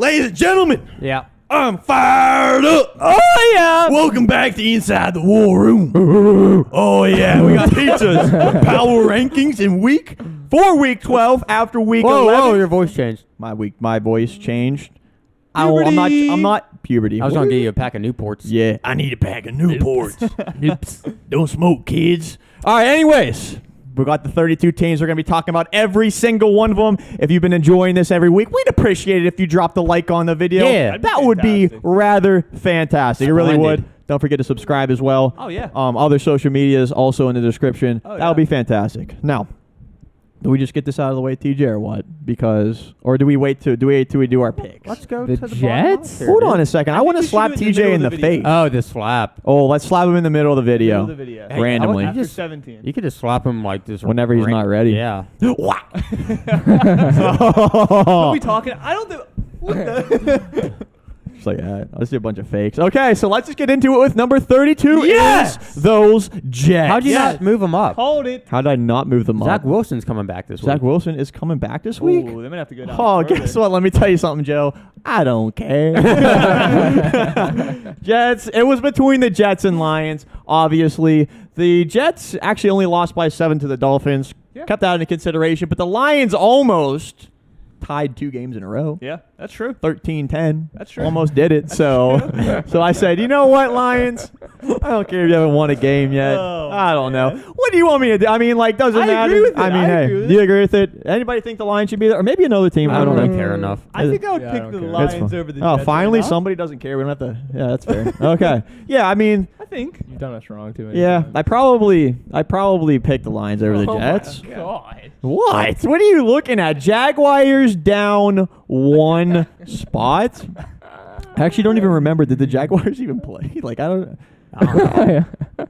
Ladies and gentlemen, Yeah. I'm fired up. Oh, yeah. Welcome back to Inside the War Room. Oh, yeah. We got Pizza's power rankings in week 12 after week 11. Whoa, your voice changed. My voice changed. Puberty. I'm not puberty. I was going to get you a pack of Newports. Yeah, I need a pack of Newports. Don't smoke, kids. All right, anyways. We got the 32 teams. We're going to be talking about every single one of them. If you've been enjoying this every week, we'd appreciate it if you dropped a like on the video. Yeah. That would be rather fantastic. It really would. Don't forget to subscribe as well. Oh, yeah. Other social medias also in the description. Oh, that would be fantastic. Now, do we just get this out of the way, TJ, or what? Or do we wait till we do our picks? Let's go The to the Jets? bottom. Hold on a second. I want to slap TJ in the face. Oh, the slap. Oh, let's slap him in the middle of the video. Hey, Randomly. you After just- 17. You could just slap him like this. Whenever he's not ready. Yeah. Wow. What are we talking? I don't think. What the? Just like that. Let's do a bunch of fakes. Okay, so let's just get into it with number 32. Yes! Is those Jets. How'd you Yes. not move him up? Hold it. How did I not move them Zach up? Wilson's coming back this week. Zach Wilson is coming back this week? Ooh, they might have to go down. Oh, further. guess what? Let me tell you something, Joe. I don't care. Jets. It was between the Jets and Lions, obviously. The Jets actually only lost by 7 to the Dolphins. Yeah. Kept that into consideration. But the Lions almost tied 2 games in a row. Yeah, that's true. 13-10. That's true. Almost did it. So I said, you know what, Lions? I don't care if you haven't won a game yet. Oh, I don't know. man. What do you want me to do? I mean, like, doesn't I matter. agree with it. I mean, I hey, agree with do you it. agree with it? Anybody think the Lions should be there? Or maybe another team. I don't know. really care enough. I think I would Yeah, I pick don't the care. That's Lions fine. over the Oh, Jets. finally right now. somebody doesn't care. We don't have to. Yeah, that's fair. Okay. Yeah, I mean, I think. You've done us wrong too many yeah, times. I probably picked the Lions over the Oh my Jets. God. What? What are you looking at? Jaguars down 1 spot. I actually don't even remember. Did the Jaguars even play? Like, I don't.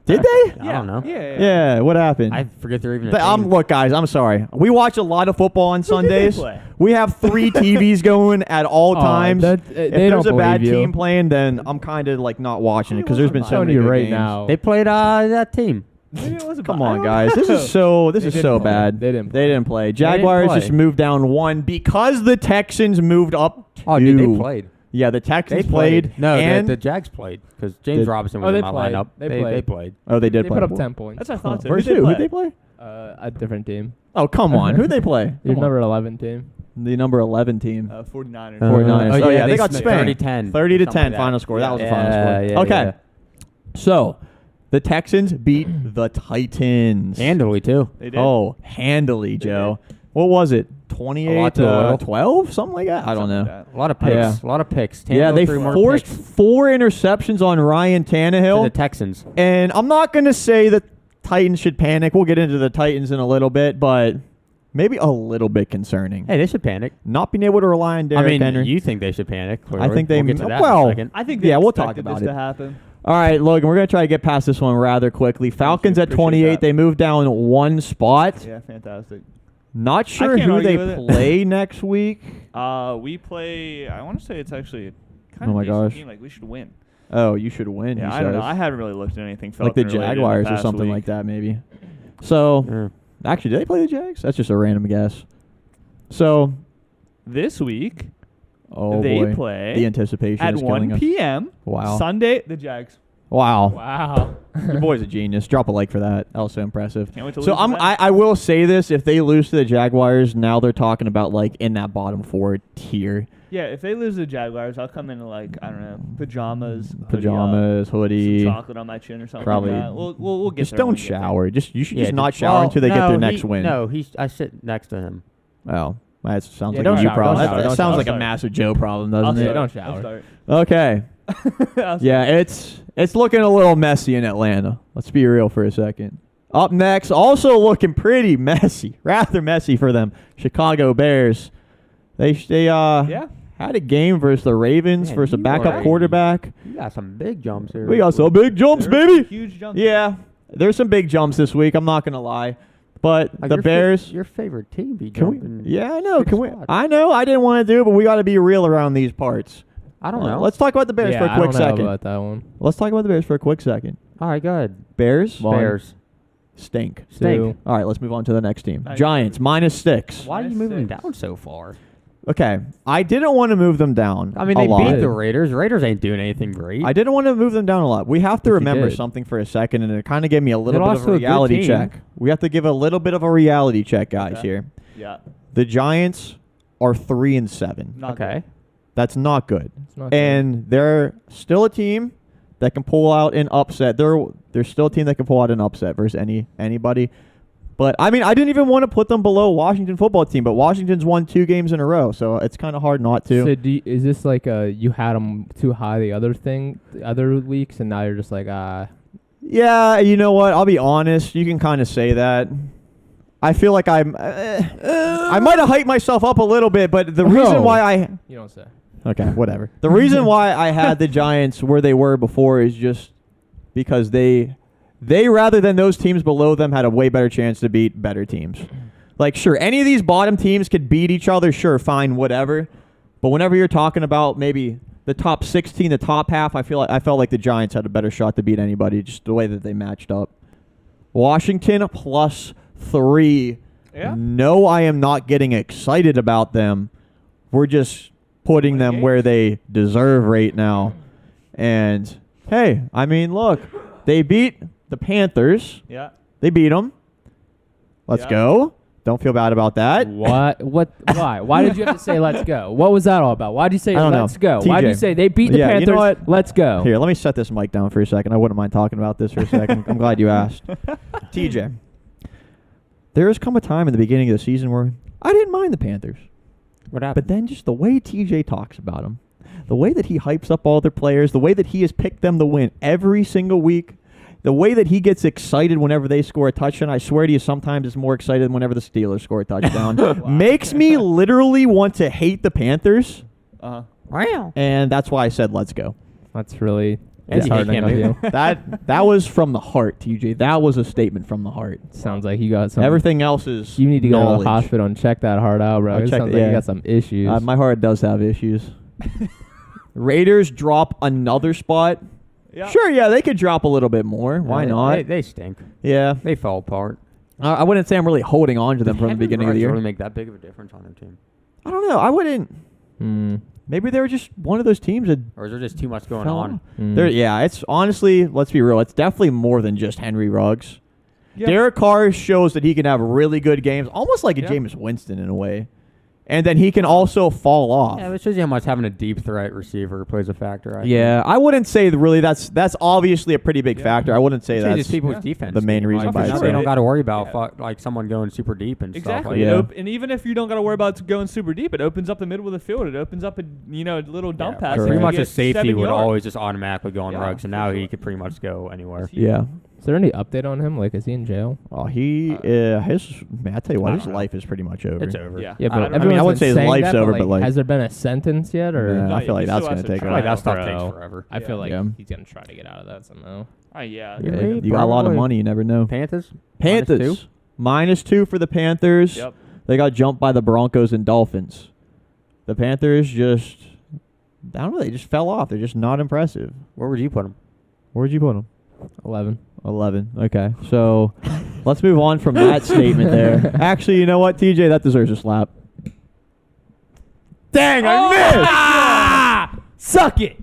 Did they? I don't know. Yeah. Yeah. What happened? I forget they're even a team. Look, guys. I'm sorry. We watch a lot of football on did they Sundays. play? We have 3 TVs going at all times. that- If they there's don't a bad believe you. team playing, then I'm kind of like not watching it because there's been I'm so telling many you good right games. now. They played that team. Maybe it was a Come bye. I on, don't guys. This know. is so. This They is didn't so play. bad. They didn't They didn't play. Jaguars play. just moved down 1 because the Texans moved up 2. Oh, dude, they played. Yeah, the Texans They played. No, and the Jags played because James Did- Robinson Oh, was they in my played. lineup. They They played. played. oh, they did They play. put up 10 points. That's what I thought. So. Versus Who'd who? they Who'd they play? A different team. Oh, come on. Who'd they play? Your Come on. number 11 team. The number 11 team. 49ers. 49ers. Oh, yeah, they got split spanked. 30-10. 30 to 10 Something like that. final score. That was the Yeah, final score. yeah, Okay. yeah. So, the Texans beat the Titans. Handily, too. They did. Oh, handily, Joe. What was it? 28 lot to to little. 12? Something like that? I don't Something know. like that. A lot of picks. Yeah. A lot of picks. Yeah, Tannehill they threw more forced picks 4 interceptions on Ryan to the Tannehill. Texans. And I'm not going to say that Titans should panic. We'll get into the Titans in a little bit, but maybe a little bit concerning. Hey, they should panic. Not being able to rely on Derrick I mean, Henry. you think they should panic. I think they we'll get to that well, in a second. I think Yeah, they we'll talk expected about this it. to happen. All right, Logan, we're going to try to get past this one rather quickly. Falcons at Appreciate 28. that. They moved down 1 spot. Yeah, fantastic. Not sure can't who argue they with it. play next week. We play. I want to say it's actually a kind Oh of my decent gosh. game. Like we should win. Oh, you should win, Yeah, he I don't know. says. I haven't really looked at anything Like the Falcon related in Jaguars or past something week. like that, maybe. So, Yeah. actually, did they play the Jags? That's just a random guess. So, This week oh they boy. play The anticipation at is killing 1 us. p.m. Wow. Sunday. The Jags. Wow. Wow. Your boy's a genius. Drop a like for that. That was so impressive. Can't wait to So lose to them. I will say this: if they lose to the Jaguars, now they're talking about like in that bottom 4 tier. Yeah, if they lose the Jaguars, I'll come in like I don't know pajamas, Pajamas, hoodie, hoodie. some chocolate on my chin or something. Probably. Like that. We'll get Just there when don't we get there. shower. You should Yeah, just not just- shower well, until they get no, their next win. No, I sit next to him. Oh, that sounds Yeah, like don't a you shower, problem. don't That, shower, that don't sounds shower. like a I'll massive Joe problem, I'll doesn't it? Yeah, don't start. I'll shower. start. Okay. Yeah, it's looking a little messy in Atlanta. Let's be real for a second. Up next, also looking pretty messy, rather messy for them. Chicago Bears. They Yeah. had a game versus the Ravens Man, versus a you backup are- quarterback. You got some big jumps here. We got some big jumps, There baby. are Huge jumps. Yeah, there's some big jumps this week. I'm not gonna lie, but Like the your Bears. your favorite team be Can we, jumping. yeah, I know. 6 Can we? spots. I know. I didn't want to do it, but we got to be real around these parts. I don't know. Let's talk about the Bears yeah, for a I quick don't know second. about that one. Let's talk about the Bears for a quick second. All right, go ahead. Bears One. Bears. stink. Stink. Two. All right, let's move on to the next team. Nice. Giants -6. Why are you Minus moving 6. down so far? Okay, I didn't want to move them down. I mean, a they lot. beat the Raiders. Raiders ain't doing anything great. I didn't want to move them down a lot. We have to Yes, you remember did. something for a second, and it kind of gave me a little bit lost of to a a good reality team. check. We have to give a little bit of a reality check, guys. Okay. Here, Yeah. the Giants are 3-7. Not Okay. That's not good, It's not good. and they're still a team that can pull out an upset. They're still a team that can pull out an upset versus anybody. But I mean, I didn't even want to put them below Washington football team, but Washington's won 2 games in a row, so it's kind of hard not to. So is this like you had them too high the other weeks, and now you're just like Yeah, you know what? I'll be honest. You can kind of say that. I feel like I might have hyped myself up a little bit, but the reason why I you don't say. okay, whatever. The reason why I had the Giants where they were before is just because they rather than those teams below them had a way better chance to beat better teams. Like, sure, any of these bottom teams could beat each other. Sure, fine, whatever. But whenever you're talking about maybe the top 16, the top half, I felt like the Giants had a better shot to beat anybody, just the way that they matched up. Washington +3. Yeah. No, I am not getting excited about them. We're just putting them where they deserve right now. And hey, I mean, look, they beat the Panthers. Yeah. They beat them. Let's Yeah. go. Don't feel bad about that. What? Why? Why did you have to say let's go? What was that all about? Why did you say I don't know. let's go? Why did you TJ. say they beat the Yeah, Panthers? you know what? Let's go. Here, let me set this mic down for a second. I wouldn't mind talking about this for a second. I'm glad you asked. TJ, there has come a time in the beginning of the season where I didn't mind the Panthers. What happened? But then just the way TJ talks about them, the way that he hypes up all their players, the way that he has picked them to win every single week, the way that he gets excited whenever they score a touchdown, I swear to you, sometimes it's more excited than whenever the Steelers score a touchdown, makes me literally want to hate the Panthers. Uh-huh. Wow. And that's why I said, let's go. That's really And you disheartening can't of make you. That was from the heart, TJ. That was a statement from the heart. Sounds like you got some. Everything else is You need to go to knowledge. the hospital and check that heart out, bro. I'll It check sounds it, like yeah. you got some issues. My heart does have issues. Raiders drop another spot. Yeah. Sure, yeah, they could drop a little bit more. Why not? They stink. Yeah. They fell apart. I wouldn't say I'm really holding on to them from the Henry beginning of the Ruggs year. really make that big of a difference on their team, I don't know. I wouldn't. Hmm. Maybe they were just one of those teams that or is there just too much going fell on? off. Mm. Yeah, it's honestly, let's be real, it's definitely more than just Henry Ruggs. Yeah. Derek Carr shows that he can have really good games, almost like a Yeah. Jameis Winston in a way. And then he can also fall off. Yeah, it shows you how much having a deep threat receiver plays a factor. I Yeah, I wouldn't say that really that's obviously a pretty big Yeah. factor. I wouldn't say think. that's Changes people's yeah. defense. the main reason Like, by now itself. they don't got to worry about Yeah. like someone going super deep and stuff Exactly. like Yeah. that. And even if you don't got to worry about going super deep, it opens up the middle of the field. It opens up a little dump pass. correct. Pretty and much you a get safety 7 would yards. always just automatically go on Yeah, Ruggs, and for now sure. he could pretty much go anywhere. Yeah. Is there any update on him? Like, is he in jail? Oh, his man, I tell you what, his life is pretty much over. It's over. Yeah. Yeah, I but don't know. everyone's I wouldn't been say his saying life's that, over, but, like- has there been a sentence yet, or? Yeah, I Not feel like yet. He that's still gonna has to take I a feel like while. that stuff Bro. takes forever. I feel like Yeah. he's gonna try to get out of that somehow. Yeah. Yeah, Yeah, you got a lot of probably. money. You never know. Panthers. Panthers -2 for the Panthers. Yep. They got jumped by the Broncos and Dolphins. The Panthers just, I don't know, they just fell off. They're just not impressive. Where would you put him? Where'd you put them? 11. 11. Okay, so let's move on from that statement there. Actually, you know what, TJ, that deserves a slap. Dang, I missed! Ah! Suck it.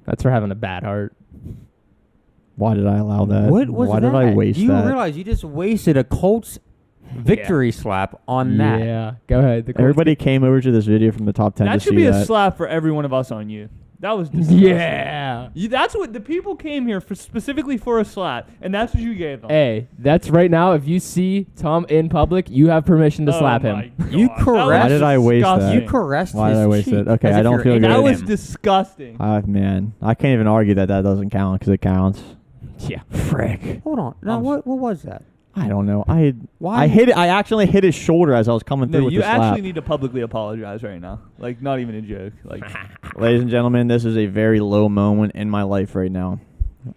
That's for having a bad heart. Why did I allow that? What was Why that? did I waste Do you that? realize you just wasted a Colts victory slap on that? Yeah. Go ahead. The Colts Everybody came over to this video from the top 10 That to should see be a that. slap for every one of us on you. That was disgusting. Yeah. That's what the people came here for, specifically for a slap, and that's what you gave them. Hey, that's right now. If you see Tom in public, you have permission to Oh slap my him. God. You That was correct- Why did I waste that? disgusting. You caressed Why his did I waste cheek it? Okay, as I if don't you're feel in good. That Good. was him. disgusting. Man, I can't even argue that doesn't count because it counts. Yeah. Frick. Hold on. Now, what was that? I don't know. Why? I hit it. I actually hit his shoulder as I was coming through No, with you the slap. actually need to publicly apologize right now. Like, not even a joke. Like, Ladies and gentlemen, this is a very low moment in my life right now.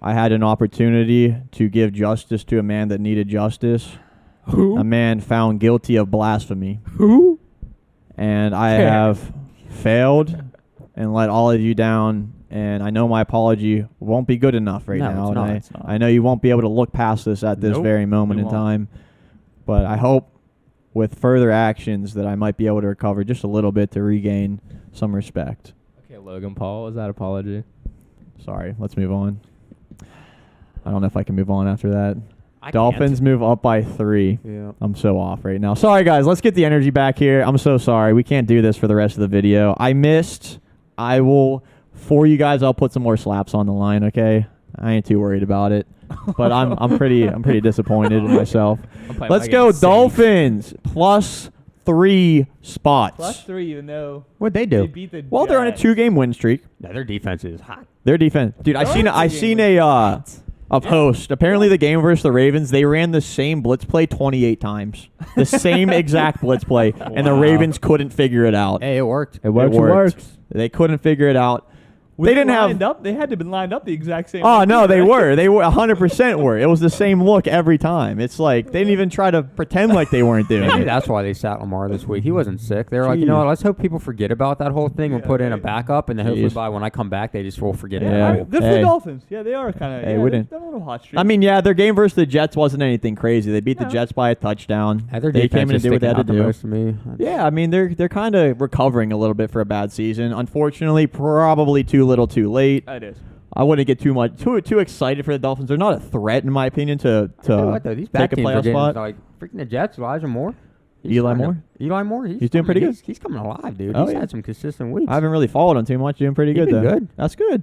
I had an opportunity to give justice to a man that needed justice. Who? A man found guilty of blasphemy. Who? And I have failed and let all of you down. And I know my apology won't be good enough right No, now. it's and not, I, it's not. I know you won't be able to look past this at this Nope, very moment we in won't. time. But I hope with further actions that I might be able to recover just a little bit to regain some respect. Okay, Logan Paul, is that apology? Sorry, let's move on. I don't know if I can move on after that. I Dolphins can't. move up by 3. Yeah. I'm so off right now. Sorry, guys. Let's get the energy back here. I'm so sorry. We can't do this for the rest of the video. I missed. I will, for you guys, I'll put some more slaps on the line, okay? I ain't too worried about it. But I'm pretty disappointed in myself. Let's go Dolphins +3 spots. +3, even though What'd they they do? beat the Well, they're on a Jets. 2-game win streak. No, their defense is hot. Their defense, dude. I seen a post. Apparently, the game versus the Ravens, they ran the same blitz play 28 times. The same exact blitz play, and the Ravens couldn't figure it out. Hey, it worked. It works. It It worked. works. They couldn't figure it out. They didn't have. lined up. They had to have been lined up the exact same. Oh way. no, they were. They were 100% were. It was the same look every time. It's like they didn't even try to pretend like they weren't doing Maybe it. that's why they sat Lamar this week. He wasn't sick. They were like, you know what? Let's hope people forget about that whole thing and Yeah, put in a right. backup, and then hopefully Jeez. by when I come back, they just will forget Yeah, it. Yeah. all right, good for Hey. the Dolphins. Yeah, they are kind of. Hey, yeah, we they're, didn't- they're a little hot streak. I mean, yeah, their game versus the Jets wasn't anything crazy. They beat the No. Jets by a touchdown. Yeah, their They defense came in is to do what they had to sticking out the do. most to me. Yeah, I mean they're kind of recovering a little bit for a bad season. Unfortunately, probably too little, too late. it is. I wouldn't get too excited for the Dolphins. They're not a threat, in my opinion, to Tell you what, though, these bad take a teams are playoff getting, spot. like freaking the Jets, Elijah Moore. Eli Moore? Eli Moore. He's doing pretty good. He's coming alive, dude. Oh, He's yeah. had some consistent weeks. I haven't really followed them too much. Doing pretty He's good been though. good. That's good.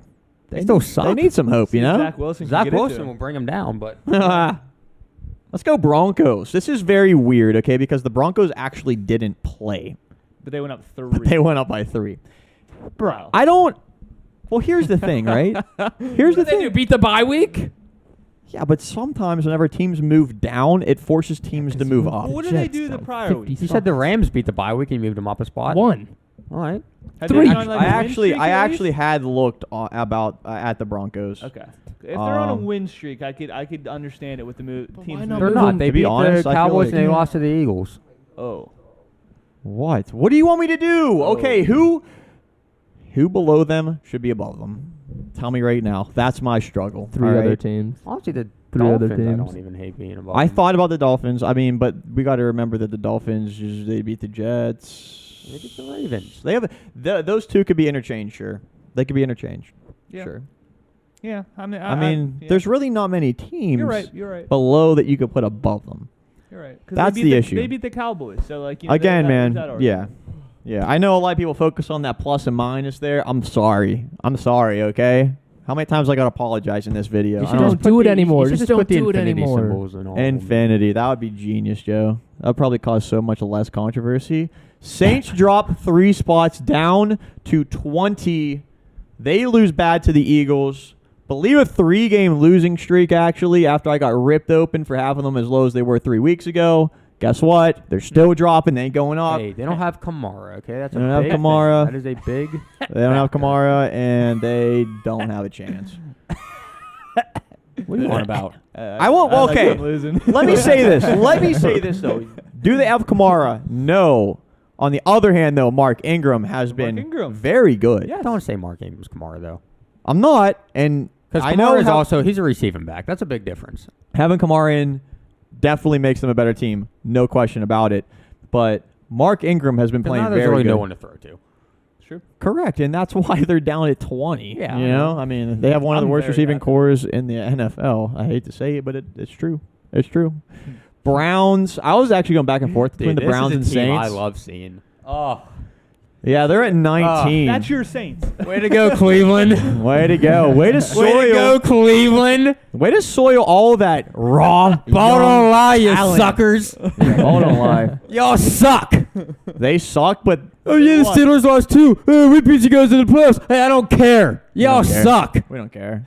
They still They suck. need some hope, you know. Zach Wilson. can Zach get it to Wilson him. will bring him down, but Let's go Broncos. This is very weird, okay, because the Broncos actually didn't play, But they went up 3. but they went up by 3. Bro. I don't. Well, here's the thing, right? Here's the What did they do? thing. Beat the bye week? Yeah, but sometimes whenever teams move down, it forces teams to move up. What did they Jets do the down prior 50 week? he said the Rams beat the bye week and moved him up a spot. One. All right. Had Three. they been on, like, I a win actually, streak I at actually least? had looked at the Broncos. Okay. If they're on a Um, win streak, I could understand it with the But teams. why not They're move not. them? They To be beat honest, the I feel Cowboys like- and they lost to the Eagles. Oh. What? What do you want me to do? Oh. Okay, who below them should be above them? Tell me right now. That's my struggle. Three all other right? teams. Honestly, the Three other Dolphins, I teams. don't even hate being above I them. thought about the Dolphins. I mean, but we got to remember that the Dolphins they beat the Jets. They beat the Ravens. They have those two could be interchanged. Sure, they could be interchanged. Yeah. Sure. Yeah. I mean, I mean, yeah. there's really not many teams You're right. You're right. below that you could put above them. You're right. 'Cause That's they beat the issue. They beat the Cowboys, so like you know, Again, there's man. that Yeah. argument. Yeah. I know a lot of people focus on that plus and minus there. I'm sorry. Okay. How many times I got to apologize in this video? You I should don't- Don't do it anymore. You should Just don't put the do it infinity anymore. symbols and all of them. Infinity. That would be genius, Joe. That would probably cause so much less controversy. Saints drop 3 spots down to 20. They lose bad to the Eagles. Believe a 3-game losing streak, actually, after I got ripped open for half of them as low as they were 3 weeks ago. Guess what? They're still dropping. They ain't going up. Hey, they don't have Kamara, okay? That's They a don't have big thing. Kamara. That is a big. They don't have Kamara, and they don't have a chance. What are you on about? I won't. like Okay. them losing. Let me say this. Though. Do they have Kamara? No. On the other hand, though, Mark Ingram has been Ingram. very good. Yeah, don't say Mark Ingram's Kamara though, I'm not, and because I know Kamara is how- also he's a receiving back. That's a big difference. having Kamara in definitely makes them a better team, no question about it. But Mark Ingram has been 'Cause playing now there's very really good. no one to throw to. True. Correct, and that's why they're down at 20. Yeah, you I know, know. I mean, they have one of the I'm worst very receiving happy. cores in the NFL. I hate to say it, but it's true. It's true. Browns. I was actually going back and forth between the Browns and Saints. I love seeing. Oh, Yeah, they're at 19. That's your Saints. way to go, Cleveland! Way to go. Way to soil. Way to go, Cleveland! Way to soil all that raw. Ball young don't lie, you talent. suckers! Ball don't lie. Y'all suck! They suck, but Oh yeah, the won. Steelers lost too. Which means you guys in the playoffs. Hey, I don't care. Y'all don't care. suck. we don't care.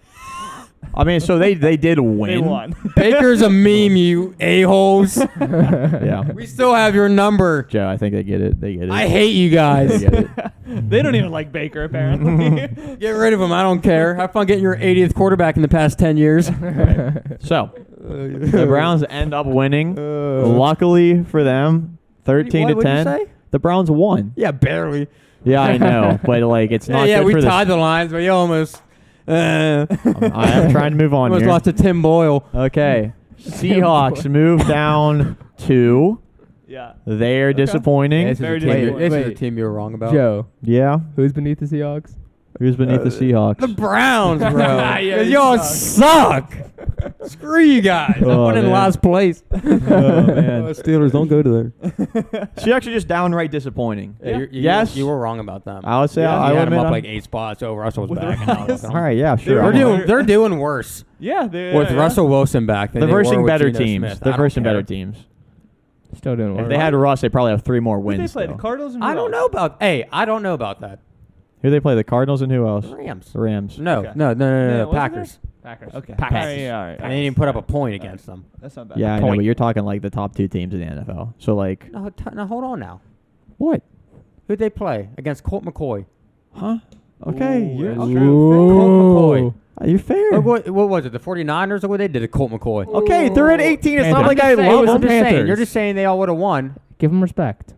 I mean, so they did win. They won. Baker's a meme, you a-holes. Yeah. We still have your number. Joe, I think they get it. They get it. I hate you They guys. get it. They don't even like Baker apparently. Get rid of him. I don't care. Have fun getting your 80th quarterback in the past 10 years. So, the Browns end up winning. Luckily for them, 13 to What'd you 10. say? The Browns won. Yeah, barely. Yeah, I know, but like it's not Yeah, good we for tied the lines, but you almost. I am trying to move on Almost here. lost to Tim Boyle. Okay. Seahawks move down to Yeah. They're disappointing. This is Very a team- This is a wait, team you were wrong about. Joe, Yeah. who's beneath the Seahawks? Who's beneath the Seahawks? The Browns, bro. Yeah, 'Cause you y'all suck. Screw you guys. I'm Oh, in man. last place. Oh, man. Steelers, don't go to there. She's actually just downright disappointing. Yes. You were wrong about them. I would say Yeah. I You would had them admit up I'm- like 8 spots. So Russell was With back. Russ. All right, yeah, sure. They're doing worse Yeah. with Russell Wilson back. Than They're they were versing with better Geno teams. Smith. They're I don't versing better care. teams. Still doing If work. they had Russ, they probably have 3 more Who they wins. play? The Still. Cardinals and I who don't else? know about. Hey, I don't know about that. Who they play? The Cardinals and who else? The Rams. The Rams. No, Okay. no, Yeah, wasn't Packers. Packers. Okay. Packers. All right, yeah, all right. And they didn't even put up a point against them. That's not bad. Yeah, I know, Point. but you're talking like the top 2 teams in the NFL. So like, No, hold on now. what? Who'd they play against Colt McCoy? Huh? Okay, Ooh, you're that's okay. true. Colt McCoy. You're fair. Or what was it? The 49ers or what they did to Colt McCoy? Okay, they're at 18. It's not Panthers. like I I'm love just them. saying. You're just saying they all would have won. Give them respect.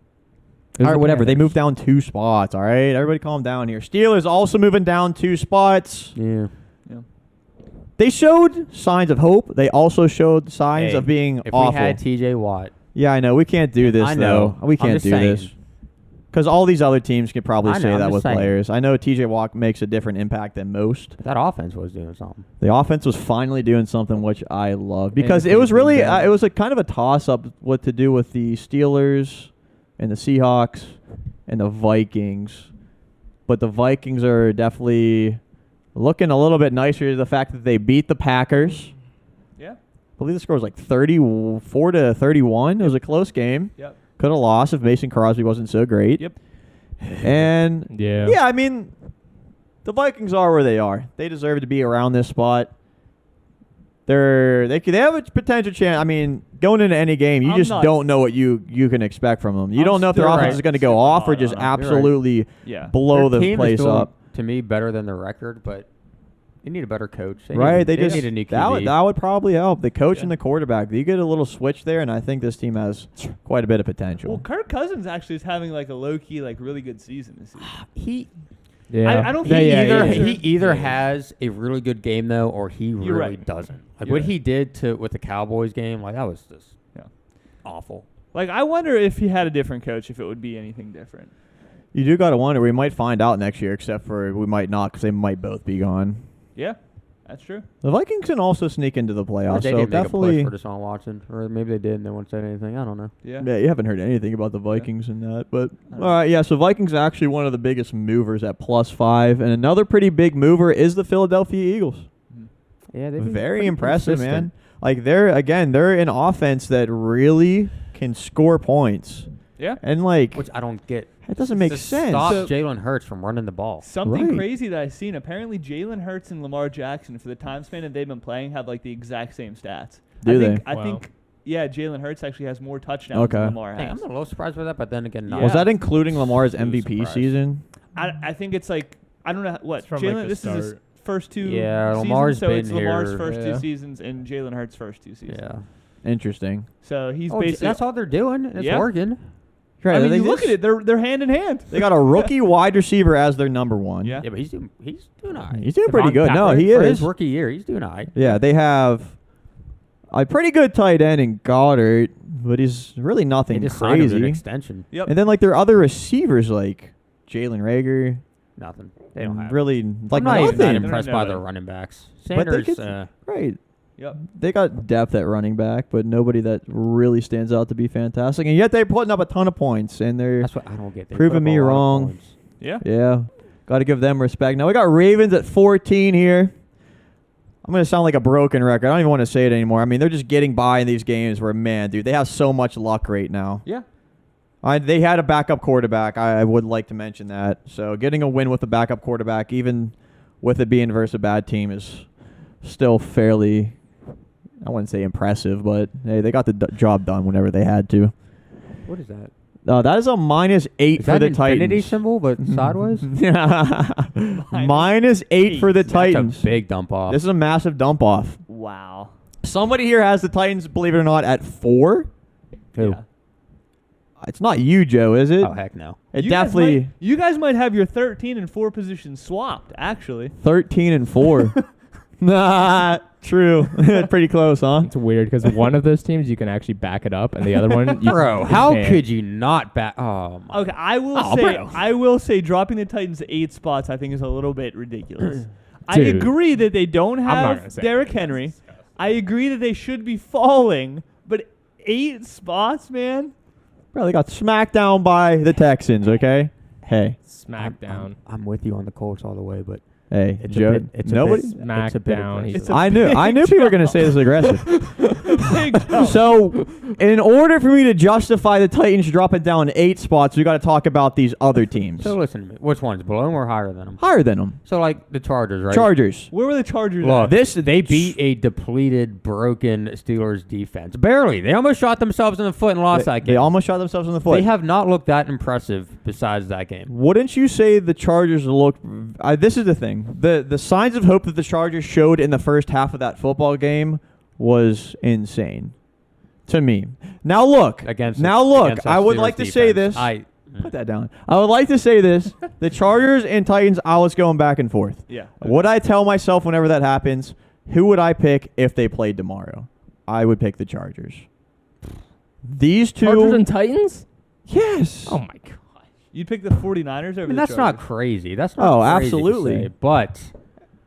All right, whatever. They moved down 2 spots. All right, everybody, calm down here. Steelers also moving down 2 spots. Yeah. They showed signs of hope. They also showed signs Hey, of being If awful. we had T.J. Watt, Yeah, I know. We can't do this I know. though. We I'm can't just do saying. this because all these other teams can probably I know, say I'm that just with saying. players. I know T.J. Watt makes a different impact than most. that offense was doing something. The offense was finally doing something which I love because And it was really being better. it was a kind of a toss up what to do with the Steelers and the Seahawks and the Vikings, but the Vikings are definitely looking a little bit nicer. The fact that they beat the Packers. Yeah. I believe the score was like 34-31. It was a close game. Yep. Could have lost if Mason Crosby wasn't so great. Yep. And Yeah. I mean, the Vikings are where they are. They deserve to be around this spot. They have a potential chance. I mean, going into any game, you I'm just not- don't know what you can expect from them. You I'm don't know if their still offense right. is going to go Still off or hard just on 'em. You're right. absolutely Yeah. blow Their the team is place doing, up. to me, better than their record, but they need a better coach. Right? They need just a new that QB. would probably help. The coach Yeah. and the quarterback. You get a little switch there, and I think this team has quite a bit of potential. Well, Kirk Cousins actually is having like a low key, like really good season this season. he Yeah. I don't he think either yeah. he either has a really good game though, or he really right. doesn't. Like You're what right. he did with the Cowboys game, like that was just awful. Like I wonder if he had a different coach, if it would be anything different. You do got to wonder. We might find out next year, except for we might not because they might both be gone. Yeah, that's true. The Vikings can also sneak into the playoffs, they so didn't make a definitely. push for Deshaun Watson, or maybe they did and they won't say anything. I don't know. Yeah. Yeah, you haven't heard anything about the Vikings in that, but I all don't right, yeah. So Vikings are actually one of the biggest movers at +5, and another pretty big mover is the Philadelphia Eagles. Yeah, they've been Very pretty impressive, consistent. man. Like they're an offense that really can score points, Yeah. and like Which I don't get. it doesn't make Just sense. Stop So- Jalen Hurts from running the ball. Something Right. crazy that I've seen. Apparently, Jalen Hurts and Lamar Jackson, for the time span that they've been playing, have like the exact same stats. Do they? I Wow. think. Yeah, Jalen Hurts actually has more touchdowns Okay. than Lamar Hey, has. I'm a little surprised by that, but then again, not. Yeah. Was that including Lamar's Super MVP surprised. season? I think it's like I don't know what It's from, like, Jalen. the This is his start. first 2. Yeah, seasons, Lamar's so it's been Lamar's here. first Yeah. 2 seasons and Jalen Hurts' first 2 seasons. Yeah. Interesting. So he's Oh, basically. that's all they're doing. It's Yeah. working. Right, I mean, they you look just- at it; they're hand in hand. They got a rookie wide receiver as their number 1. Yeah. Yeah, but he's doing all right. He's doing pretty Devon good. No, Parker, he for is. his rookie year. He's doing all right. Yeah, they have a pretty good tight end in Goddard, but he's really They nothing just signed him to an crazy. extension. Yep. And then like their other receivers like Jalen Rager, Nothing. They don't have. really like I'm not even that nothing. impressed No, by no. their running backs. But they Sanders. could- Right. Yep. They got depth at running back, but nobody that really stands out to be fantastic. And yet they're putting up a ton of points, and they're That's what I don't get. They Proving put up me a lot of wrong. points. Yeah. yeah, got to give them respect. Now we got Ravens at 14 here. I'm gonna sound like a broken record. I don't even want to say it anymore. I mean, they're just getting by in these games where, man, dude, they have so much luck right now. Yeah. They had a backup quarterback. I would like to mention that. So getting a win with a backup quarterback, even with it being versus a bad team, is still fairly, I wouldn't say impressive, but hey, they got the job done whenever they had to. What is that? That is a -8 Is for that the an infinity Titans. symbol, but sideways? -8 for the Titans. That's a big dump off. This is a massive dump off. Wow. Somebody here has the Titans, believe it or not, at 4. Who? Yeah. It's not you, Joe, is it? Oh heck no. It You guys definitely might- you guys might have your 13 and 4 positions swapped. Actually. 13 and 4. Nah. True. Pretty close, huh? It's weird because one of those teams you can actually back it up, and the other one, you Bro, how can't. could you not back? Oh, my. Okay, bro. I will say dropping the Titans 8 spots I think is a little bit ridiculous. I Dude. agree that they don't not gonna have say Derrick anything. Henry. I agree that they should be falling, but 8 spots, man. Bro, they got smacked down by the Texans, okay? Hey. Smackdown. I'm with you on the Colts all the way, but Hey, it's Joe. a bit, it's Nobody. A bit, it's a bit Smackdown. aggressive. He's I knew people were going to say this aggressive. Big jump. So, in order for me to justify the Titans dropping down 8 spots, we got to talk about these other teams. So listen to me. Which one's below them or higher than them? Higher than them. So like the Chargers, right? Chargers. Where were the Chargers Look, at? they beat a depleted, broken Steelers defense. Barely. They almost shot themselves in the foot and lost that They game. almost shot themselves in the foot. They have not looked that impressive besides that game. Wouldn't you say the Chargers look? This is the thing. The signs of hope that the Chargers showed in the first half of that football game was insane to me. Now look. Against I would that like to Steelers say defense. this. Put that down. I would like to say this. The Chargers and Titans, I was going back and forth. Yeah. What I tell myself whenever that happens, who would I pick if they played tomorrow? I would pick the Chargers. These two. Chargers and Titans? Yes. Oh, my God. You'd pick the 49ers over I mean, the that's not Chargers. crazy. That's Oh, not crazy to absolutely. say, but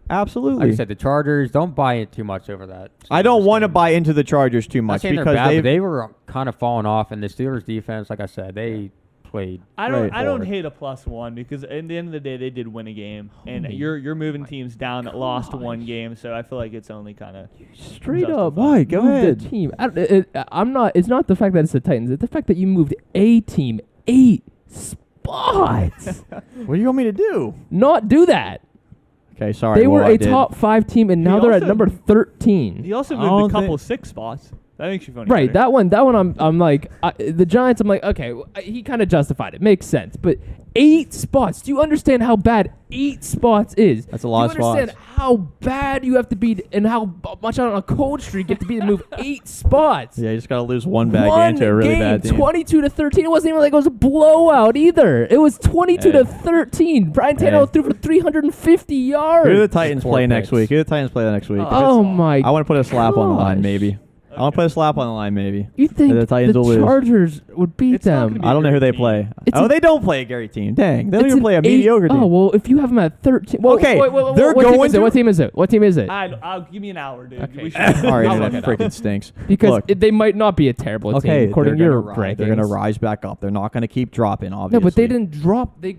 Absolutely. like I said, the Chargers, don't buy it too much over that. I don't Steelers want to game. buy into the Chargers too I'm not much saying they're because bad, but they were kind of falling off, and the Steelers defense, like I said, they played. I don't forward. hate a +1 because at the end of the day they did win a game, and Oh you're moving my teams down that lost one gosh. game, so I feel like it's only kind of Straight up. Why? Go moved ahead. The team. I'm not. It's not the fact that it's the Titans. It's the fact that you moved a team 8 spots. What do you want me to do? Not do that. Okay, sorry. They were well, I a did. top 5 team, and He now they're at also- number 13. He also I moved don't a couple think- 6 spots. That makes you funny. Right, that one. I'm like the Giants. I'm like, okay, he kind of justified it. Makes sense. But 8 spots. Do you understand how bad 8 spots is? That's a lot of Do you understand spots. how bad you have to be and how much on a cold streak you have to be to move 8 spots? Yeah, you just got to lose one bad One game to a really game, bad team. 22-13. It wasn't even like it was a blowout either. It was 22-13. Brian Tannehill Hey. threw for 350 yards. Who do the Titans Four play next picks. week? Who do the Titans play next week? Oh my! I want to put a slap on the line, gosh. maybe. I want to put a slap on the line, maybe. You think the Titans will lose. Chargers would beat It's not them? gonna be I don't know who they team. play. It's Oh, an- they don't play a Gary team. Dang, they don't It's even an play a 8 mediocre team. Oh well, if you have them at 13. Well, Okay, wait, they're what team going is it? to- What team is it? What team is it? I'll give me an hour, dude. Okay. We should, Our I'll internet look it up. freaking stinks. Because Look, they might not be a terrible okay, team according to they're your gonna rankings. rise. They're gonna rise back up. They're not gonna keep dropping. No, Obviously. but they didn't drop. They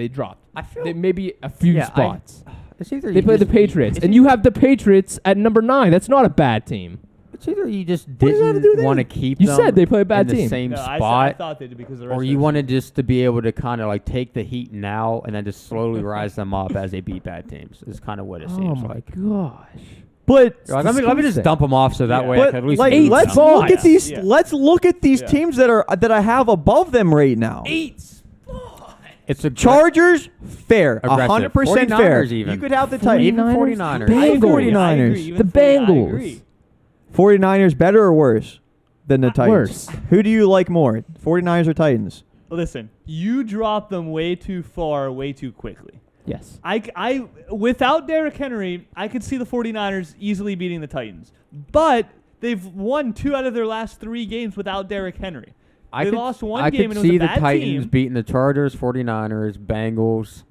dropped. I feel They maybe a few Yeah, spots. it's either They you play the just- Patriots, it's and you have the Patriots at number 9. That's not a bad team. It's either you just What does that have to do with didn't want to anything? keep You them said they play a bad in the team. same No, I spot, thought they did because the rest or of you the wanted just to be able to kind of like take the heat now and then just slowly rise them up as they beat bad teams. Is kind of what it Oh seems my like. gosh! But You're like, let me just disgusting. dump them off so that Yeah. way I but can at least like, move let's them. look at Yeah. these. Yeah. Let's look at these Yeah. teams that I have above them right now. 8 It's a Chargers, fair, Aggressive. 100% fair. 49ers even. You could have the Titans. Even 49ers? 49ers. I agree. Bengals. 49ers. Even The 40 I Bengals. agree. 49ers better or worse than the Titans? Worse. Who do you like more, 49ers or Titans? Listen, you dropped them way too far, way too quickly. Yes. I without Derrick Henry, I could see the 49ers easily beating the Titans. But they've won 2 out of their last 3 games without Derrick Henry. They lost one I game could and it was see a the bad Titans team. beating the Chargers, 49ers, Bengals.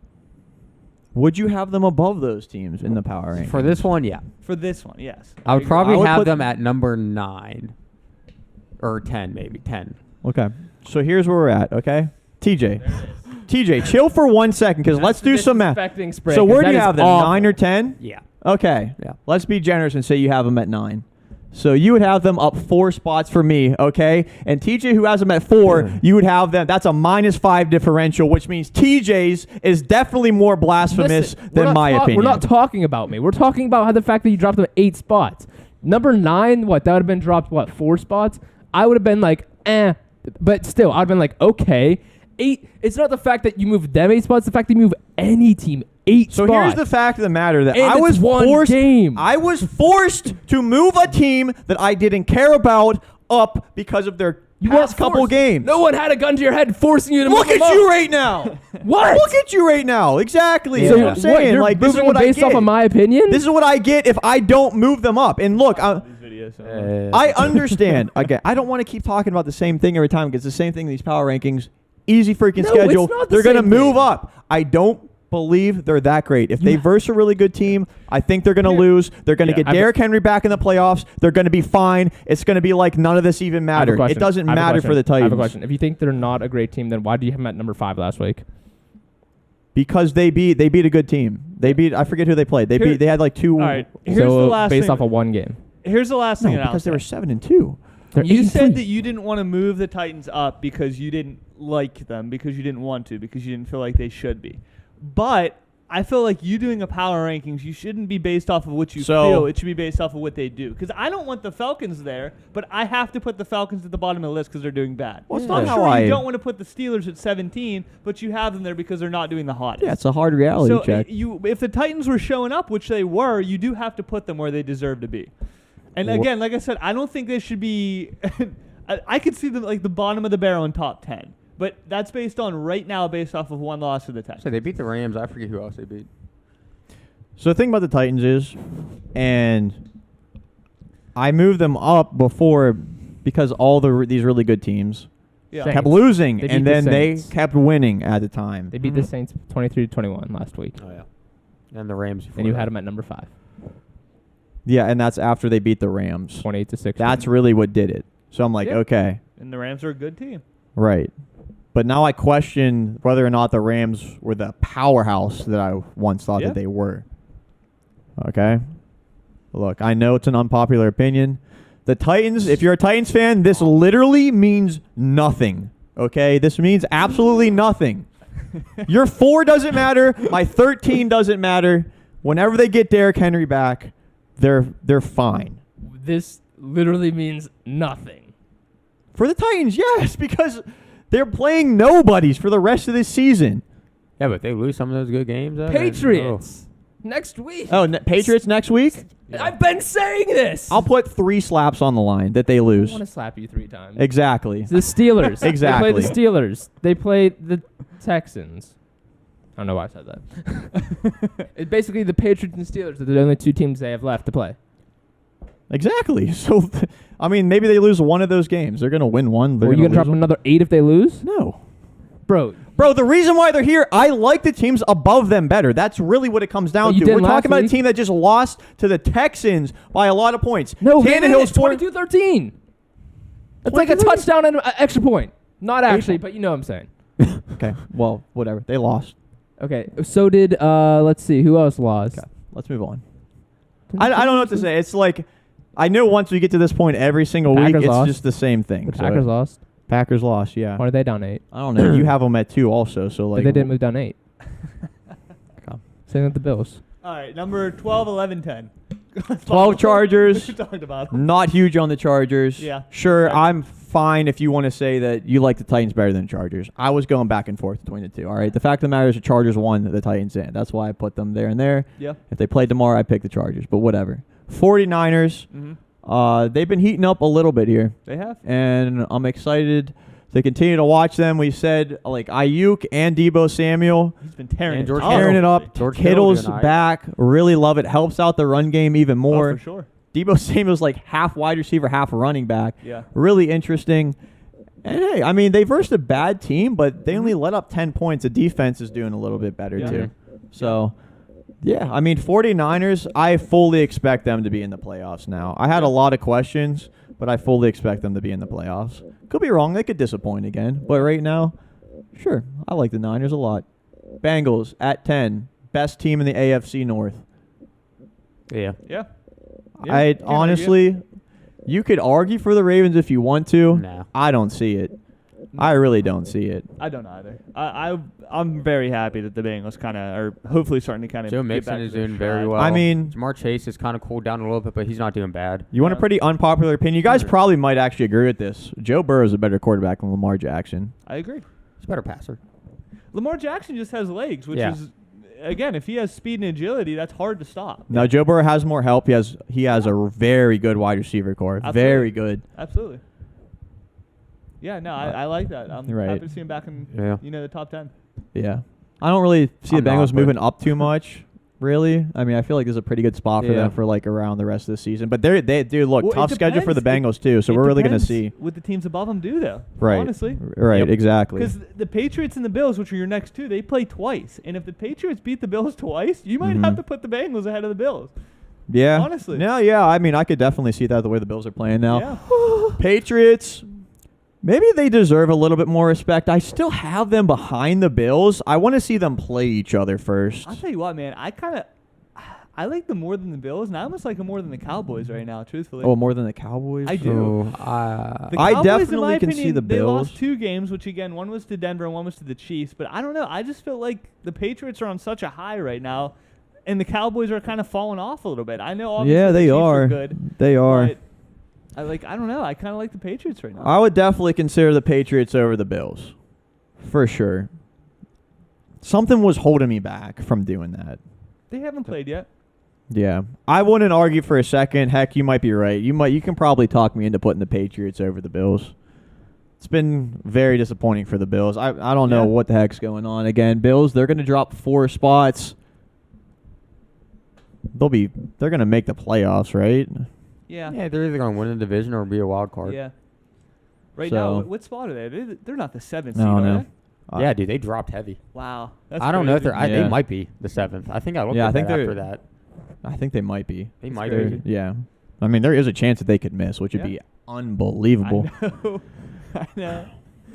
Would you have them above those teams in the power rankings? For this one, yeah. For this one, yes. I would agree. probably I would have put- them at number 9 or 10, maybe 10. Okay. So here's where we're at, okay? TJ, chill for 1 second because let's do some math. Disrespecting spread, So 'cause where do that you is have them, awful. 9 or 10? Yeah. Okay. Yeah. Let's be generous and say you have them at 9. So you would have them up 4 spots for me, okay? And TJ, who has them at 4, you would have them. That's a -5 differential, which means TJ's is definitely more blasphemous Listen, than my opinion. We're not talking about me. We're talking about how the fact that you dropped them 8 spots. Number 9, what? That would have been dropped, 4 spots? I would have been like, eh. But still, I'd have been like, okay. 8. It's not the fact that you moved them 8 spots. The fact that you move any team 8 So spots. here's the fact of the matter that And I it's was one forced. game. I was forced to move a team that I didn't care about up because of their past couple games. No one had a gun to your head forcing you to Look move them at up. you right now. What? Look at you right now. Exactly. Yeah. So So I'm saying, You're like, this is moving what I based get. off of my opinion? This is what I get if I don't move them up. And look, These videos. I understand. Again, I don't want to keep talking about the same thing every time because it's the same thing in these power rankings. Easy freaking No, schedule. it's not the They're going to same move thing. up. I don't believe they're that great. If they verse a really good team, I think they're going to lose. They're going to get Derrick Henry back in the playoffs. They're going to be fine. It's going to be like none of this even I have a mattered. It question. doesn't I have a matter question. for the Titans. I have a question. If you think they're not a great team, then why do you have them at number 5 last week? Because they beat a good team. They beat, I forget who they played. They had like two. All right. Here's so the last based thing. off of one game. Here's the last thing. No, because they were 7-2. They're You 8-3. said that you didn't want to move the Titans up because you didn't like them, because you didn't want to, because you didn't feel like they should be. But I feel like you doing a power rankings, you shouldn't be based off of what you feel. It should be based off of what they do. Because I don't want the Falcons there, but I have to put the Falcons at the bottom of the list because they're doing bad. Well, it's I'm not how sure I. you don't want to put the Steelers at 17, but you have them there because they're not doing the hottest. Yeah, it's a hard reality So check. if the Titans were showing up, which they were, you do have to put them where they deserve to be. And again, like I said, I don't think they should be. I could see them like the bottom of the barrel in top 10, but that's based on right now, based off of one loss to the Texans. So they beat the Rams. I forget who else they beat. So the thing about the Titans is, and I moved them up before because all these really good teams Yeah. Saints. kept losing, They beat and the then they Saints. kept winning at the time. They beat the Saints 23-21 last week. Oh yeah. And the Rams. And you had them at number 5. Yeah, and that's after they beat the Rams. 28-6. That's really what did it. So I'm like, Yeah. okay, And the Rams are a good team. right. But now I question whether or not the Rams were the powerhouse that I once thought Yeah. that they were. Okay? Look, I know it's an unpopular opinion. The Titans, if you're a Titans fan, this literally means nothing. Okay? This means absolutely nothing. Your 4 doesn't matter. My 13 doesn't matter. Whenever they get Derrick Henry back, they're fine. This literally means nothing. For the Titans, yes, because they're playing nobodies for the rest of this season. Yeah, but they lose some of those good games. Patriots. Next week. Oh, Patriots next week? I've been saying this. I'll put 3 slaps on the line that they I lose. want to slap you 3 times. Exactly. The Steelers. Exactly. They play the Steelers. They play the Texans. I don't know why I said that. It's basically the Patriots and Steelers are the only 2 teams they have left to play. Exactly. So, I mean, maybe they lose one of those games. They're going to win one. Are you going to drop them another 8 if they lose? No. Bro, The reason why they're here, I like the teams above them better. That's really what it comes down But you to. We're didn't talking last about a week. team that just lost to the Texans by a lot of points. no, Tannehill's it's 22-13. That's like a 22-13. touchdown and an extra point. Not actually, but you know what I'm saying. Okay, well, whatever. They lost. Okay, so did, let's see, who else lost? Okay, let's move on. I don't know what to say. It's like, I know once we get to this point every single week, Packers it's lost. just the same thing. The So Packers lost. Packers lost, yeah. Why are they down 8? I don't know. You have them at 2 also, so But like. they didn't move down 8. Okay. Same with the Bills. All right, number 12, 11, 10. 12 Chargers. We talked about them. Not huge on the Chargers. Yeah. Sure, Okay. I'm fine if you want to say that you like the Titans better than the Chargers. I was going back and forth between the two. All right. The fact of the matter is the Chargers won, the Titans didn't. That's why I put them there and there. Yeah. If they played tomorrow, I pick the Chargers. But whatever. 49ers. They've been heating up a little bit here, They have. and I'm excited to continue to watch them. We said like Ayuk and Debo Samuel He's been tearing And it. George up. tearing it up. George Kittle Kittle's doing all right. back. Really love it. Helps out the run game even more. Oh, for sure. Debo Samuel's like half wide receiver, half running back. Yeah. Really interesting. And hey, I mean, they versed a bad team, but they only let up 10 points. The defense is doing a little bit better Yeah. too. So, yeah, I mean, 49ers, I fully expect them to be in the playoffs now. I had a lot of questions, but I fully expect them to be in the playoffs. Could be wrong. They could disappoint again. But right now, sure, I like the Niners a lot. Bengals at 10, best team in the AFC North. Yeah. Yeah. I can't honestly, you could argue for the Ravens if you want to. No. I don't see it. I really don't see it. I don't either. I'm very happy that the Bengals kind of are hopefully starting to kind of. Joe Mixon is doing very well. I mean- Jamar Chase has kind of cooled down a little bit, but he's not doing bad. You want a Yeah. pretty unpopular opinion? You guys probably might actually agree with this. Joe Burrow is a better quarterback than Lamar Jackson. I agree. He's a better passer. Lamar Jackson just has legs, which Yeah. is, again, if he has speed and agility, that's hard to stop. Now Joe Burrow has more help. He has a very good wide receiver core. Absolutely. Very good. Absolutely. Yeah, no, I like that. I'm Right. happy to see him back in the top 10. Yeah. I don't really see I'm the Bengals not, moving but- up too much. Really? I mean, I feel like this is a pretty good spot for Yeah. them for like around the rest of the season. But they do look Well, it tough schedule for the depends. Bengals too. So It we're really going to depends see. what the teams above them do, though. Right. Honestly. Right. Yep. Exactly. Because the Patriots and the Bills, which are your next two, they play twice. And if the Patriots beat the Bills twice, you might have to put the Bengals ahead of the Bills. Yeah. Honestly. No. Yeah. I mean, I could definitely see that the way the Bills are playing now. Yeah. Patriots. Maybe they deserve a little bit more respect. I still have them behind the Bills. I want to see them play each other first. I'll tell you what, man. I like them more than the Bills, and I almost like them more than the Cowboys right now, truthfully. Oh, more than the Cowboys? I do. So, The I Cowboys, definitely in my can opinion, see the They Bills. lost 2 games, which again, one was to Denver and one was to the Chiefs. But I don't know. I just feel like the Patriots are on such a high right now, and the Cowboys are kind of falling off a little bit. I know, obviously, Yeah, the they Chiefs are. good. They are. But I don't know. I kind of like the Patriots right now. I would definitely consider the Patriots over the Bills. For sure. Something was holding me back from doing that. They haven't played yet. Yeah. I wouldn't argue for a second. Heck, you might be right. You can probably talk me into putting the Patriots over the Bills. It's been very disappointing for the Bills. I don't know Yeah. what the heck's going on. Again, Bills, they're going to drop 4 spots. They're going to make the playoffs, right? Yeah. yeah, they're either going to win the division or be a wild card. Yeah. Right So- now, what spot are they? They're not the 7th seed, No, are no. they? Yeah, dude, they dropped heavy. Wow. That's I don't know if crazy. they're. Yeah. They might be the 7th. I think I looked Yeah, I at think that they're- after that. I think they might be. They might They're- be. Yeah. I mean, there is a chance that they could miss, which would Yeah. be unbelievable. I know. I know.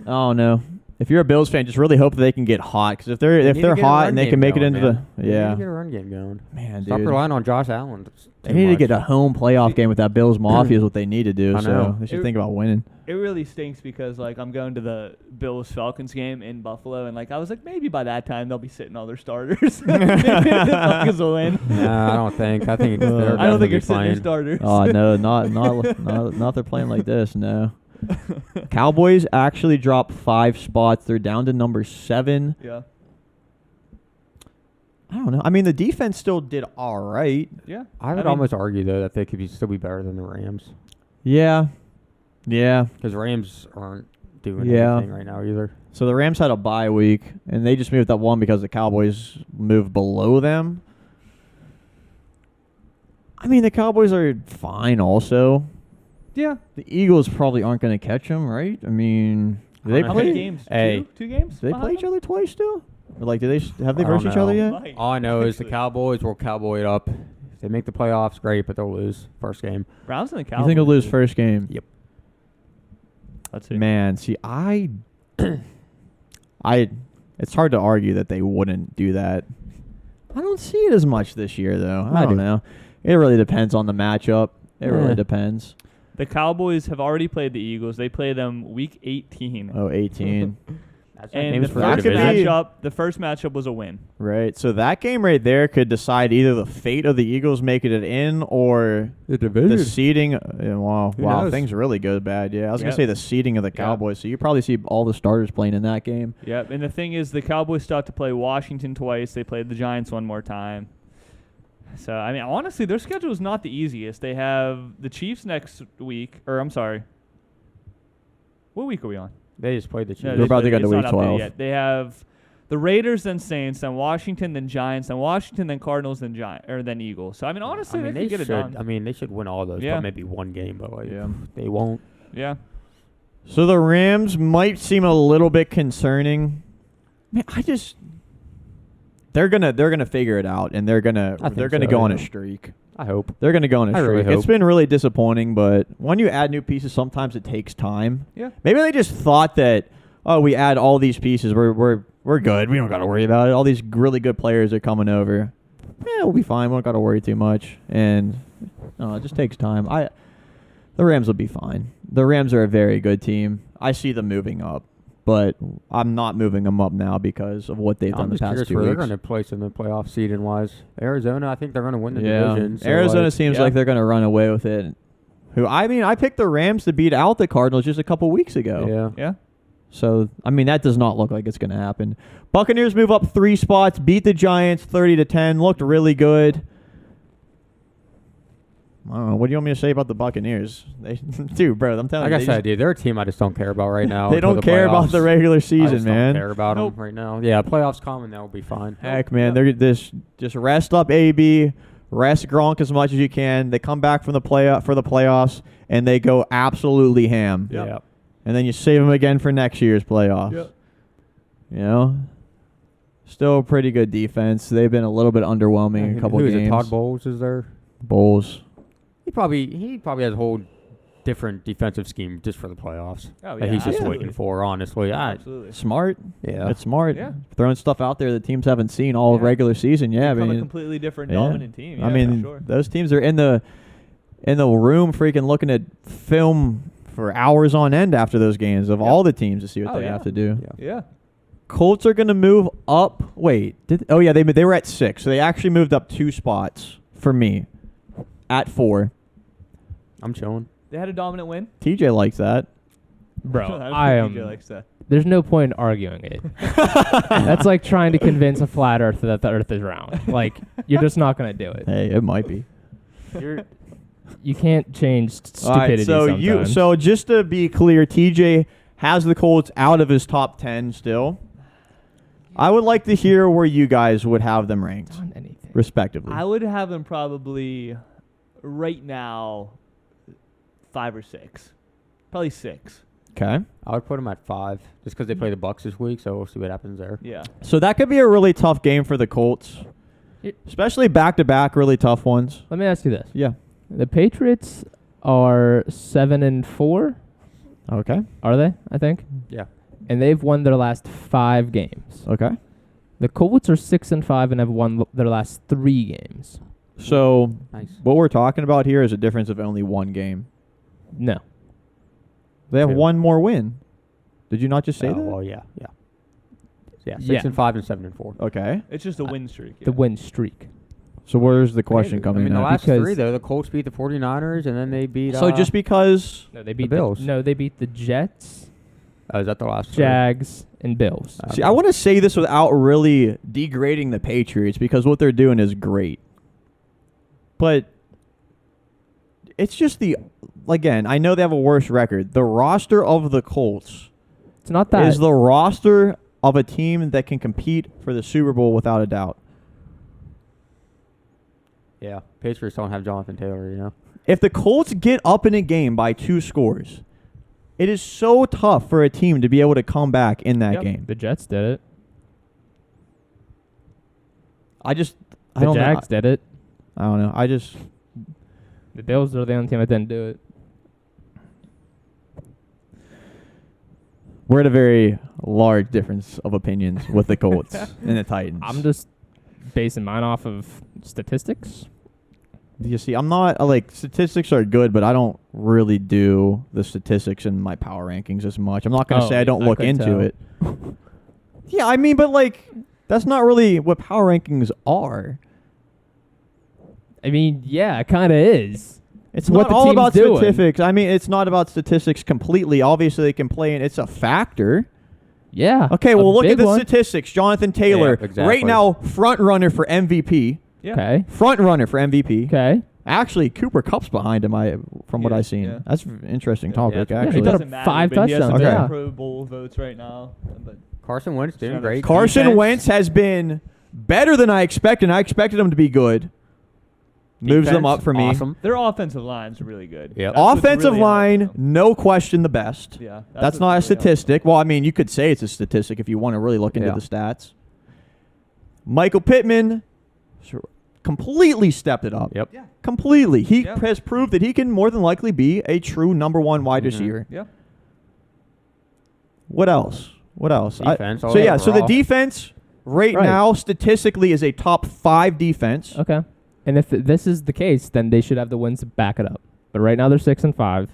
Oh no! If you're a Bills fan, just really hope that they can get hot. Because if They they're need to get a hot run and they game can make it going, into man. the They need yeah, to get a run game going. man, Stop dude, relying on Josh Allen. they need to get a home playoff game with that Bills Mafia is what they need to do. I So know. they should think about winning. It really stinks because I'm going to the Bills Falcons game in Buffalo, and I was like, maybe by that time they'll be sitting all their starters. Maybe the Falcons will win. Nah, I don't think. I think they're I don't think definitely they're sitting their playing. starters. Oh no, not if they're playing like this. No. Cowboys actually dropped 5 spots. They're down to number 7. Yeah. I don't know. I mean, the defense still did all right. Yeah. I would mean, almost argue though that they could still be better than the Rams Yeah. Yeah. because Rams aren't doing Yeah. anything right now either. So the Rams had a bye week, and they just moved up 1 because the Cowboys moved below them. I mean, the Cowboys are fine also. Yeah. The Eagles probably aren't going to catch them, right? I mean, do they How many play? games? Hey. 2 games? Do they play each other twice still? Or do they have they I don't versed each other know. yet? All I know is the Actually. Cowboys will cowboy it up. If they make the playoffs, great, but they'll lose first game. Browns and the Cowboys. You think they'll lose first game? Yep. Let's see. Man, see, it's hard to argue that they wouldn't do that. I don't see it as much this year, though. I I don't do. know. It really depends on the matchup. It Yeah. really depends. The Cowboys have already played the Eagles. They play them week 18. Oh, 18. That's And games the for that first could be- matchup was a win. Right. So that game right there could decide either the fate of the Eagles making it in or the the seeding. Wow, Who wow, knows? things really go bad. Yeah, I was Yep. gonna say the seeding of the Yeah. Cowboys. So you probably see all the starters playing in that game. Yep. And the thing is, the Cowboys still have to play Washington twice. They played the Giants one more time. So, I mean, honestly, their schedule is not the easiest. They have the Chiefs next week. Or, I'm sorry. What week are we on? They just played the Chiefs. No, We're they about to played- go to it's week not updated 12. Yet. They have the Raiders, then Saints, then Washington, then Giants, then Washington, then Cardinals, then then Eagles. So, I mean, honestly, they could get it done. I mean, they should win all those, Yeah. but maybe one game. But Yeah. they won't. Yeah. So the Rams might seem a little bit concerning. Man, they're gonna figure it out, and they're gonna I think go so, on a yeah. streak. I hope. They're gonna go on a I really streak. It's hope. been really disappointing, but when you add new pieces, sometimes it takes time. Yeah. Maybe they just thought that, oh, we add all these pieces, we're good. We don't got to worry about it. All these really good players are coming over. Yeah, we'll be fine. We don't got to worry too much. And it just takes time. The Rams will be fine. The Rams are a very good team. I see them moving up, but I'm not moving them up now because of what they've done I'm the just past curious 2 where they're weeks. going to place in the playoff seeding wise. Arizona, I think they're going to win the Yeah, division. So Arizona like, seems yeah. like they're going to run away with it. I picked the Rams to beat out the Cardinals just a couple weeks ago. Yeah. Yeah. So, I mean, that does not look like it's going to happen. Buccaneers move up 3 spots, beat the Giants 30-10, looked really good. I don't know. What do you want me to say about the Buccaneers? Dude, bro, I'm telling Like you. I said, dude, they're a team I just don't care about right now. They until don't care about playoffs. the regular I season, just man. don't care about them right now. Yeah, playoffs come and they'll be fine. Heck, man, they're just rest up AB, rest Gronk as much as you can. They come back from the playoffs, and they go absolutely ham. Yep. Yeah. And then you save them again for next year's playoffs. Yep. You know, still a pretty good defense. They've been a little bit underwhelming a couple Who games. is it? Todd Bowles is there? Bowles. He probably has a whole different defensive scheme just for the playoffs. Oh, that yeah, he's just absolutely. waiting for. Honestly, Absolutely. Smart. yeah. It's smart. Yeah. Throwing stuff out there that teams haven't seen all Yeah. regular season. Yeah, Become I a mean, completely different yeah. dominant team. Yeah, I mean, for sure. those teams are in the room freaking looking at film for hours on end after those games of Yep. all the teams to see what Oh, they yeah. have to do. Yeah. Colts are going to move up. Wait, they were at 6, so they actually moved up 2 spots for me at 4. I'm chilling. They had a dominant win. TJ likes that. Bro, I'm I sure am. DJ likes that. There's no point in arguing it. That's like trying to convince a flat earther that the earth is round. Like, you're just not going to do it. Hey, it might be. You can't change stupidity All right, sometimes. so just to be clear, TJ has the Colts out of his top 10 still. I would like to hear where you guys would have them ranked, Done anything. respectively. I would have them probably right now 5 or 6. Probably 6. Okay. I would put them at 5 just because they play the Bucks this week, so we'll see what happens there. Yeah. So that could be a really tough game for the Colts, especially back-to-back really tough ones. Let me ask you this. Yeah. The Patriots are 7-4, Okay. are they? I think. Yeah. And they've won their last 5 games. Okay. The Colts are 6-5 and have won their last 3 games. So Nice. what we're talking about here is a difference of only 1 game. No. They have 2. 1 more win. Did you not just say that? Well, yeah. Yeah, 6 Yeah. and 5 and 7 and 4. Okay. It's just a win streak. The yeah. win streak. So where's the question I coming mean, the in? last Because- 3 though, the Colts beat the 49ers and then they beat. So just because No, they beat Bills. they beat the Jets, is that the last 3? Jags, and Bills. see, I want to say this without really degrading the Patriots because what they're doing is great. But it's just again, I know they have a worse record. The roster of the Colts It's not that. is the roster of a team that can compete for the Super Bowl without a doubt. Yeah, Patriots don't have Jonathan Taylor, you know. If the Colts get up in a game by 2 scores, it is so tough for a team to be able to come back in that Yep. game. the Jets did it. I The don't Jags did it. know. I don't know. The Bills are the only team that didn't do it. We're at a very large difference of opinions with the Colts and the Titans. I'm just basing mine off of statistics. You see, I'm not statistics are good, but I don't really do the statistics in my power rankings as much. I'm not going to Oh, say I don't I look could into tell. it. Yeah, I mean, but that's not really what power rankings are. I mean, yeah, it kind of is. It's What not the all team's about doing. statistics. I mean, it's not about statistics completely. Obviously, they can play, and it's a factor. Yeah. Okay, a well, look at big the one. statistics. Jonathan Taylor, Yeah, exactly. right now, front runner for MVP. Yeah. Okay. Front runner for MVP. Okay. Actually, Cooper Kupp's behind him. From what Yeah, I've seen, yeah. that's an interesting Yeah, topic. yeah, actually, it got doesn't matter, 5 but he has touchdowns, some yeah. Pro Bowl votes right now. But Carson Wentz doing Shut up. great. Carson defense. Wentz has been better than I expected. I expected him to be good. Moves them Defense, up for me. Awesome. their offensive line's really good. Yep. That's what's Offensive really line, helped them. no question, the best. Yeah. That's what's not a really helped them. statistic. Well, I mean, you could say it's a statistic if you want to really look into Yeah. the stats. Michael Pittman completely stepped it up. Yep. Yeah. Completely. He Yeah. has proved that he can more than likely be a true number 1 wide Mhm. receiver. Yeah. What else? Defense, all So the overall. defense right Right. now statistically is a top 5 defense. Okay. And if this is the case, then they should have the wins to back it up. But right now they're 6-5.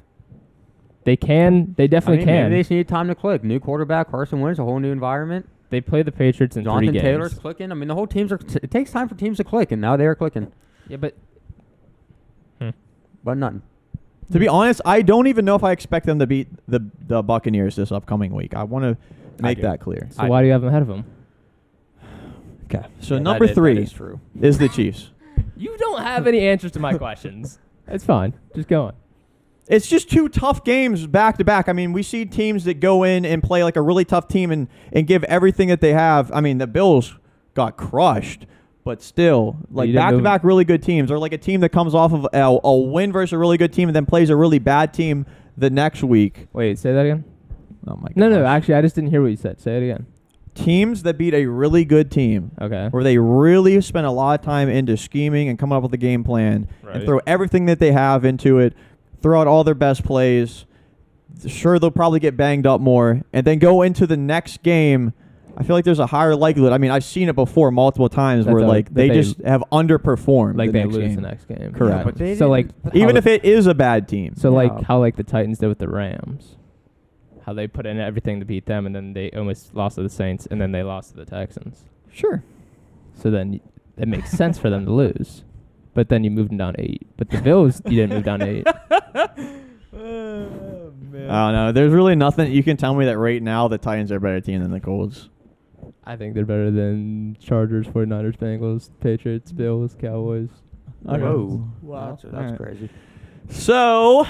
They can. They definitely can. Maybe they just need time to click. New quarterback, Carson Wentz, a whole new environment. They play the Patriots in Jonathan 3 games. Taylor's clicking. I mean, the whole teams are. It takes time for teams to click, and now they are clicking. Yeah, but But nothing. To be honest, I don't even know if I expect them to beat the Buccaneers this upcoming week. I want to make do. that clear. so why do you have them ahead of them? Okay. So Yeah, number that 3 is true. is the Chiefs. You don't have any answers to my questions. It's fine. Just go on. It's just 2 tough games back to back. I mean, we see teams that go in and play like a really tough team and give everything that they have. I mean, the Bills got crushed, but still, like back to back really good teams, or like a team that comes off of a win versus a really good team and then plays a really bad team the next week. Wait, say that again? Oh my god. No, actually, I just didn't hear what you said. Say it again. Teams that beat a really good team. Okay. Where they really spend a lot of time into scheming and coming up with a game plan and throw everything that they have into it, throw out all their best plays. Sure, they'll probably get banged up more, and then go into the next game. I feel like there's a higher likelihood. I mean, I've seen it before multiple times where like they just have underperformed. Like they lose lose the next game. Correct. Yeah, so like even if it is a bad team. So like how like the Titans did with the Rams. How they put in everything to beat them, and then they almost lost to the Saints, and then they lost to the Texans. Sure. So then it makes sense for them to lose. But then you moved them down 8. But the Bills, you didn't move down 8. Oh, man. I don't know. There's really nothing you can tell me that right now the Titans are a better team than the Colts. I think they're better than Chargers, 49ers, Bengals, Patriots, Bills, Cowboys. Whoa. Wow. That's crazy. So,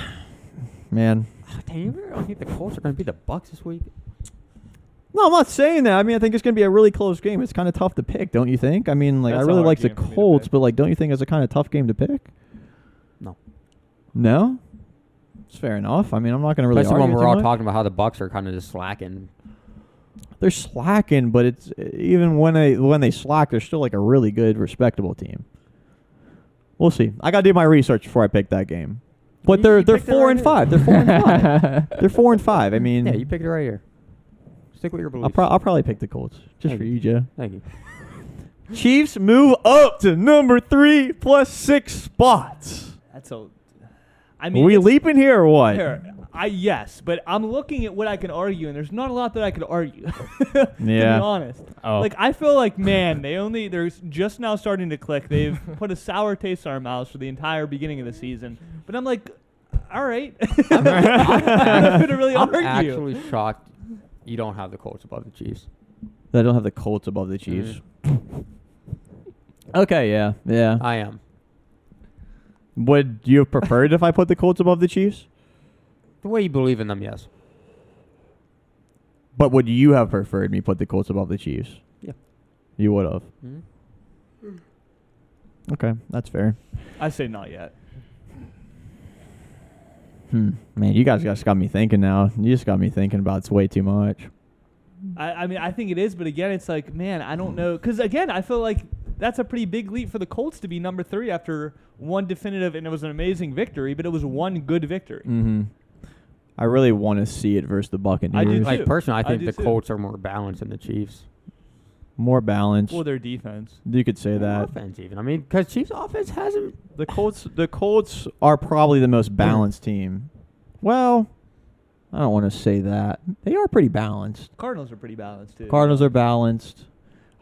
man. Oh, damn, you really don't think the Colts are going to beat the Bucs this week? No, I'm not saying that. I mean, I think it's going to be a really close game. It's kind of tough to pick, don't you think? I mean, like, That's I a really hard like the game for me to Colts, pick. but, like, don't you think it's a kind of tough game to pick? No. No? It's fair enough. I mean, I'm not going to really Especially when argue we're too all much. talking about how the Bucs are kind of just slacking. They're slacking, but it's even when they slack, they're still, like, a really good, respectable team. We'll see. I got to do my research before I pick that game. But You they're picked it 4 right and here. 5. They're 4 and 5. They're 4 and 5. I mean, Yeah, you picked it right here. Stick with your beliefs. I'll probably pick the Colts just Thank for you. you, Joe. Thank you. Chiefs move up to number 3 plus 6 spots. That's a. I Are mean, we it's- leaping here or what? Here, yes, but I'm looking at what I can argue, and there's not a lot that I could argue. To be Yeah. honest, Oh. like I feel like they're just now starting to click. They've put a sour taste in our mouths for the entire beginning of the season, but I'm like, all right, I'm not gonna really I'm argue. actually shocked you don't have the Colts above the Chiefs. They don't have the Colts above the Chiefs. Okay, yeah. I am. Would you have preferred if I put the Colts above the Chiefs? The way you believe in them, yes. But would you have preferred me put the Colts above the Chiefs? Yeah. You would have. Mm-hmm. Okay, that's fair. I say not yet. Man, you guys just got me thinking now. You just got me thinking about it's way too much. I mean, I think it is, but again, it's like, man, I don't know, because again, I feel like that's a pretty big leap for the Colts to be number 3 after one definitive, and it was an amazing victory, but it was one good victory. Mm-hmm. I really want to see it versus the Buccaneers. I do too. Like, personally, I think do the too. Colts are more balanced than the Chiefs. More balanced. Well, their defense. You could say that. Offense, even. I mean, because Chiefs' offense hasn't. The Colts are probably the most balanced team. Well, I don't want to say that. They are pretty balanced. Cardinals are pretty balanced too. Cardinals are balanced.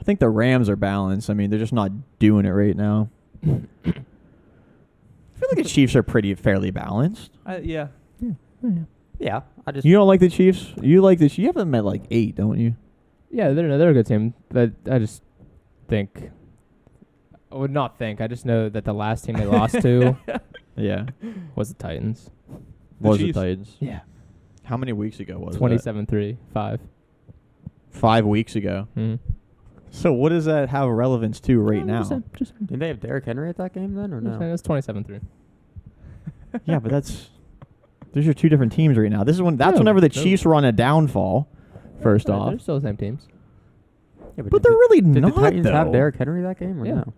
I think the Rams are balanced. I mean, they're just not doing it right now. I feel like the Chiefs are fairly balanced. Yeah. Yeah, I just. You don't like the Chiefs? You like the Chiefs? You have them at like 8, don't you? Yeah, they're a good team, but I just think I would not think. I just know that the last team they lost to Yeah. was the Titans. Was the Chiefs. Titans? Yeah. How many weeks ago was 27-3, 5. that? 5 weeks ago. Mm-hmm. So what does that have relevance to right now? Just saying. Did they have Derrick Henry at that game then, or no? That's 27-3. Yeah, but those are 2 different teams right now. That's No, whenever the no. Chiefs were on a downfall. First They're off, still the same teams. Yeah, but they're really did not. the Titans though. have Derrick Henry that game, or Yeah. no?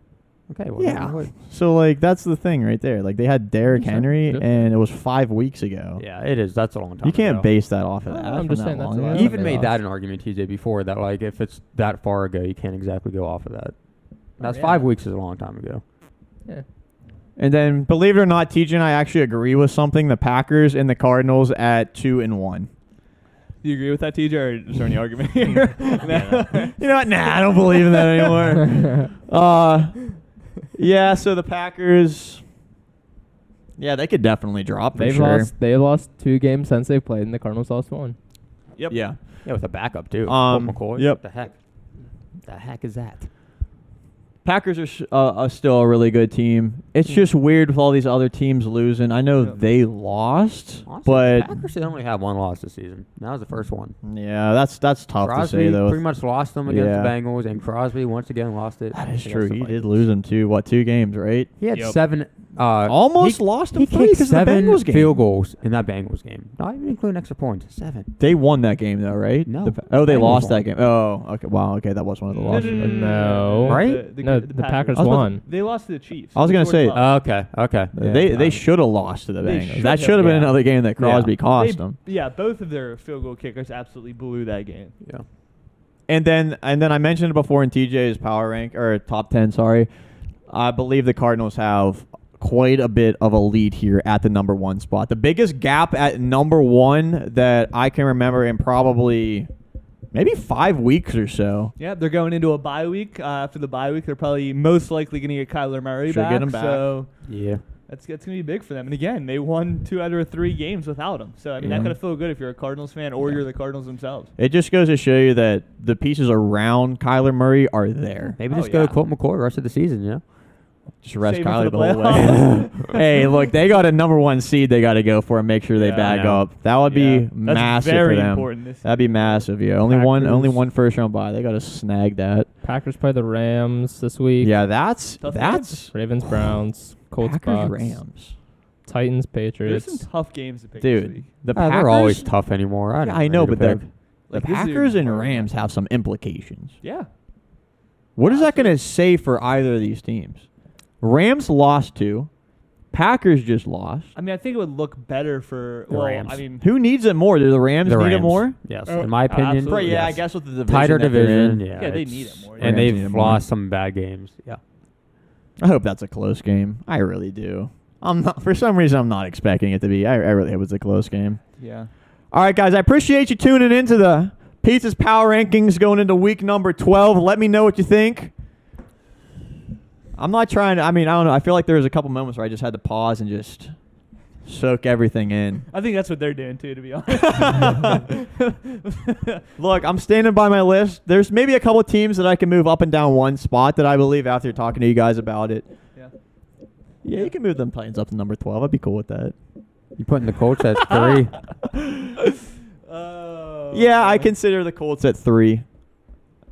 Okay, well, Yeah. then what? So like that's the thing right there. Like they had Derrick Sure. Henry, Sure. and it was 5 weeks ago. Yeah, it is. That's a long time. You can't ago. base that off of Well, that. I'm from just that saying that's long a lot. ago. You even They made lost. that an argument, TJ, before that. Like, if it's that far ago, you can't exactly go off of that. That's yeah. 5 weeks is a long time ago. Yeah. And then, believe it or not, TJ and I actually agree with something. The Packers and the Cardinals at 2-1. Do you agree with that, TJ, or is there any argument here? You know what? Nah, I don't believe in that anymore. Yeah. So the Packers. Yeah, they could definitely drop for They've sure. lost 2 games since they played, and the Cardinals lost 1. Yep. Yeah. Yeah, with a backup too. Um, Colt McCoy. yep. What the heck? The heck is that? Packers are still a really good team. It's just weird with all these other teams losing. I know they lost, Honestly, but the Packers they only have one loss this season. That was the first one. yeah, that's tough Crosby to say though. pretty much lost them against Yeah. the Bengals, and Crosby once again lost it. That is against true. the He did Vikings. lose them two games, right? He had Yep. 7. Almost lost them He 3 kicked because of the 7 Bengals game. field goals in that Bengals game. Not even including extra points. 7. They won that game though, right? No. They Bengals lost won. that game. Oh, okay. Wow. Okay, that was one of the losses. No. Right? No, the Packers I was about won. They lost to the Chiefs. I was gonna say, Okay. Yeah. They should have lost to the They Bengals. should That should have been yeah. another game that Crosby Yeah. cost them. Yeah, both of their field goal kickers absolutely blew that game. Yeah. And then I mentioned it before in TJ's power rank or top 10. Sorry, I believe the Cardinals have quite a bit of a lead here at the number 1 spot. The biggest gap at number 1 that I can remember in probably maybe 5 weeks or so. Yeah, they're going into a bye week. After the bye week, they're probably most likely going to get Kyler Murray Should back. get him back. So Yeah. that's going to be big for them. And again, they won 2 out of 3 games without him. So I mean, Yeah. that could feel good if you're a Cardinals fan or you're the Cardinals themselves. It just goes to show you that the pieces around Kyler Murray are there. Maybe Oh, just go yeah. Colt McCoy the rest of the season, you know? Just rest Save him Kyler for the the whole way. Hey, look, they got a number 1 seed they got to go for and make sure they Yeah, bag I know. up. That would Yeah, be that's massive very for them. important this That'd be massive. Yeah, only one Packers. first round bye. They got to snag that. Packers play the Rams this week. Yeah, that's Tough Ravens, Browns, Colts, Packers Bucks, Rams. Titans, There's Patriots. some tough games to pick this Dude, week. the Packers They're always tough anymore. Yeah, I know, but the Like, this is Packers and hard. Rams have some implications. Yeah. What is that going to say for either of these teams? Rams lost 2. Packers just lost. I mean, I think it would look better for The Rams. I mean, Who needs it more? Do the Rams The need it Rams. more? Yes, Oh, in my opinion. absolutely. Yeah, I yes. guess with the division Tighter that they're division. in. Yeah, Yeah, they it's- need it more. And Rams need they've it more. lost some bad games. Yeah. I hope that's a close game. I really do. I'm not. For some reason, I'm not expecting it to be. I really hope it's a close game. yeah. All right, guys. I appreciate you tuning into the Pizza's Power Rankings going into week number 12. Let me know what you think. I'm not trying to. I mean, I don't know. I feel like there was a couple moments where I just had to pause and just soak everything in. I think that's what they're doing too, to be honest. Look, I'm standing by my list. There's maybe a couple of teams that I can move up and down 1 spot that I believe after talking to you guys about it. Yeah. Yeah, you can move them Titans up to number 12. I'd be cool with that. You putting the Colts at 3? Yeah, I consider the Colts at 3.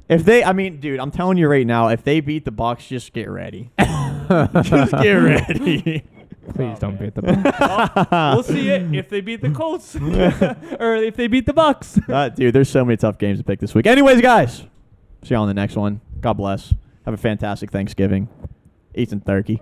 If they, I mean, dude, I'm telling you right now, if they beat the Bucks, just get ready. Just get ready. Please don't man. beat the Bucks. We'll see it if they beat the Colts or if they beat the Bucks. Dude, there's so many tough games to pick this week. Anyways, guys, see you on the next one. God bless. Have a fantastic Thanksgiving. Eat some turkey.